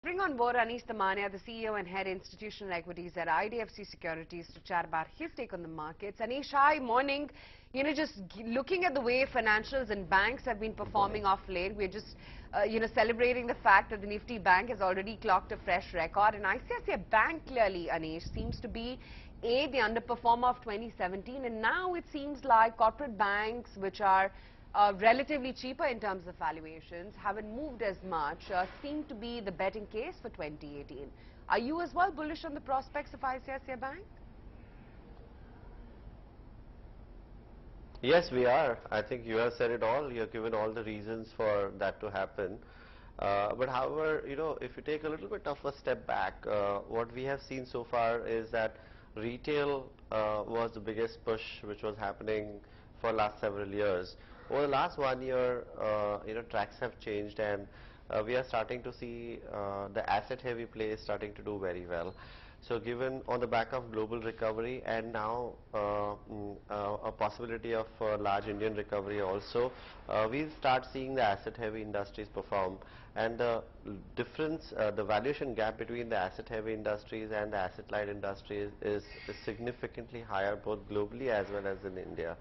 Bring on board Anish Damania, the CEO and Head Institutional Equities at IDFC Securities, to chat about his take on the markets. Anish, hi, morning. Just looking at the way financials and banks have been performing off late, we're just, celebrating the fact that the Nifty Bank has already clocked a fresh record. And ICICI Bank clearly, Anish, seems to be, the underperformer of 2017. And now it seems like corporate banks, which are relatively cheaper in terms of valuations, haven't moved as much, seem to be the betting case for 2018. Are you as well bullish on the prospects of ICICI Bank? Yes, we are. I think you have said it all. You have given all the reasons for that to happen. But however, if you take a little bit of a step back, what we have seen so far is that retail was the biggest push which was happening for last several years. Over the last 1 year, tracks have changed, and we are starting to see the asset-heavy plays starting to do very well. So given on the back of global recovery and now a possibility of large Indian recovery also, we'll start seeing the asset-heavy industries perform. And the difference, the valuation gap between the asset-heavy industries and the asset-light industries is significantly higher both globally as well as in India.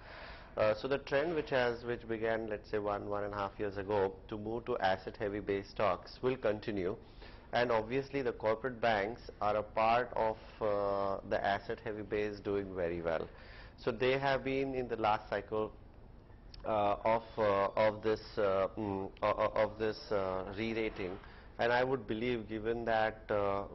So the trend which began, let's say, 1.5 years ago to move to asset-heavy based stocks will continue. And obviously the corporate banks are a part of the asset-heavy base doing very well. So they have been in the last cycle of this re-rating, and I would believe, given that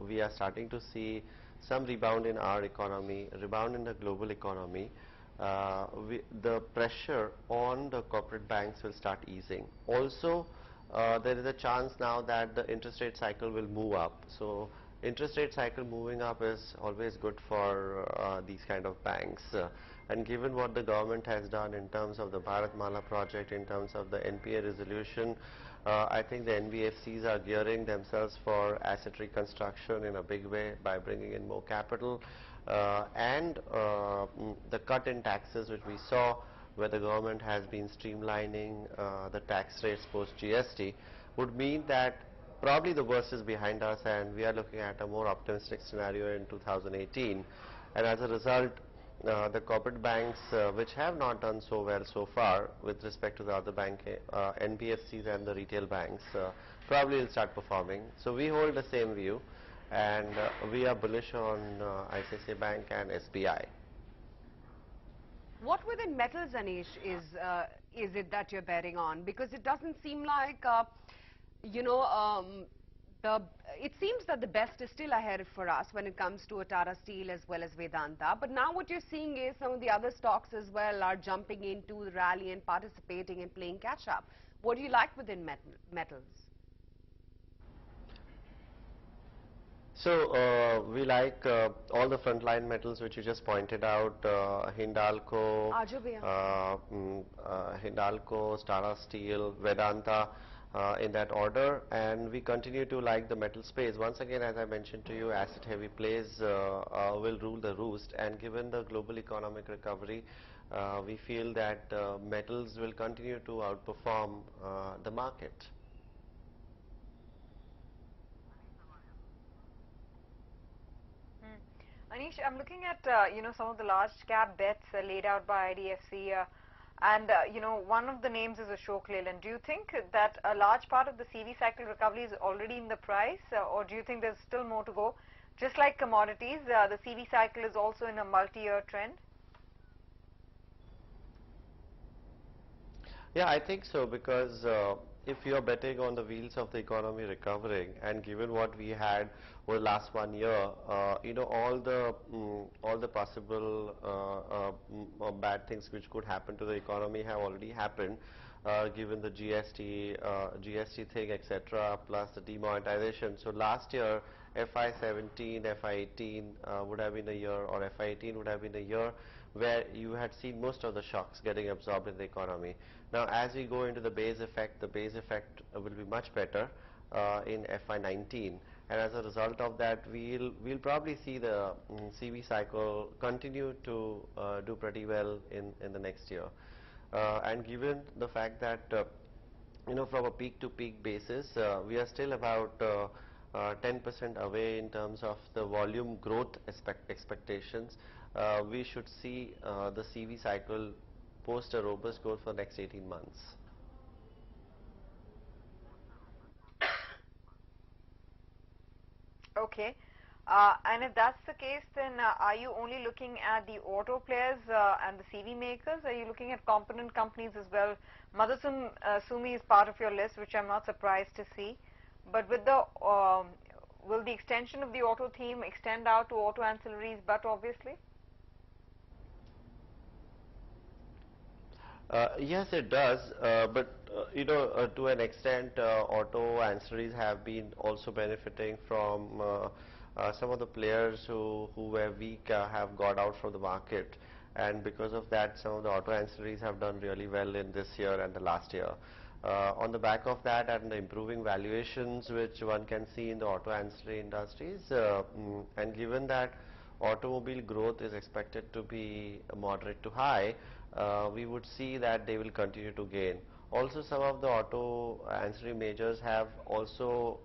we are starting to see some rebound in our economy, rebound in the global economy, the pressure on the corporate banks will start easing. Also, there is a chance now that the interest rate cycle will move up. So interest rate cycle moving up is always good for these kind of banks. And given what the government has done in terms of the Bharatmala project, in terms of the NPA resolution, I think the NBFCs are gearing themselves for asset reconstruction in a big way by bringing in more capital. And the cut in taxes which we saw, where the government has been streamlining the tax rates post GST, would mean that probably the worst is behind us and we are looking at a more optimistic scenario in 2018. And as a result, the corporate banks which have not done so well so far with respect to the other bank, NBFCs and the retail banks, probably will start performing. So we hold the same view, and we are bullish on ICICI Bank and SBI. What within metals, Anish, is it that you're betting on? Because it doesn't seem like, it seems that the best is still ahead for us when it comes to Tata Steel as well as Vedanta. But now what you're seeing is some of the other stocks as well are jumping into the rally and participating and playing catch up. What do you like within metals? So we like all the frontline metals which you just pointed out, Hindalco, Hindalco, Tata Steel, Vedanta, in that order, and we continue to like the metal space. Once again, as I mentioned to you, asset-heavy plays will rule the roost, and given the global economic recovery, we feel that metals will continue to outperform the market. Anish, I'm looking at some of the large cap bets laid out by IDFC, and one of the names is Ashok Leyland. Do you think that a large part of the CV cycle recovery is already in the price, or do you think there's still more to go? Just like commodities, the CV cycle is also in a multi-year trend. Yeah, I think so, because if you are betting on the wheels of the economy recovering, and given what we had over the last 1 year, all the possible bad things which could happen to the economy have already happened, given the GST thing, etc., plus the demonetization. So last year, FY17, FY18 would have been a year, or FY18 would have been a year where you had seen most of the shocks getting absorbed in the economy. Now, as we go into the base effect will be much better in FY19, and as a result of that, we'll probably see the CV cycle continue to do pretty well in the next year. And given the fact that from a peak to peak basis, we are still about 10% away in terms of the volume growth expectations. We should see the CV cycle post a robust growth for next 18 months. Okay. And if that's the case, then are you only looking at the auto players and the CV makers? Are you looking at component companies as well? Motherson Sumi is part of your list, which I'm not surprised to see. But with the will the extension of the auto theme extend out to auto ancillaries, but obviously? Yes, it does, but to an extent, auto ancillaries have been also benefiting from some of the players who were weak have got out from the market, and because of that, some of the auto ancillaries have done really well in this year and the last year. On the back of that and the improving valuations which one can see in the auto ancillary industries, and given that automobile growth is expected to be moderate to high, we would see that they will continue to gain. Also, some of the auto ancillary majors have also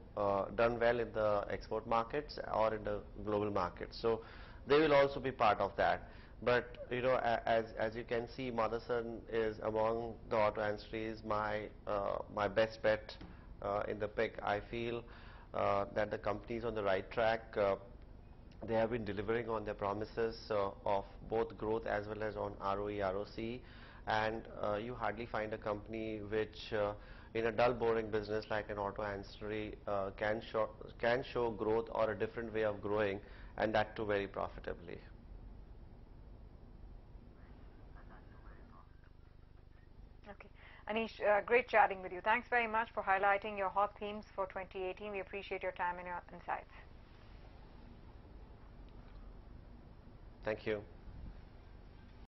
done well in the export markets or in the global markets. So they will also be part of that. But as you can see, Motherson is among the auto ancillaries my best bet in the pick. I feel that the company is on the right track. They have been delivering on their promises of both growth as well as on ROE, ROC, and you hardly find a company which in a dull boring business like an auto ancillary can show growth or a different way of growing, and that too very profitably. Okay. Anish, great chatting with you. Thanks very much for highlighting your hot themes for 2018. We appreciate your time and your insights. Thank you.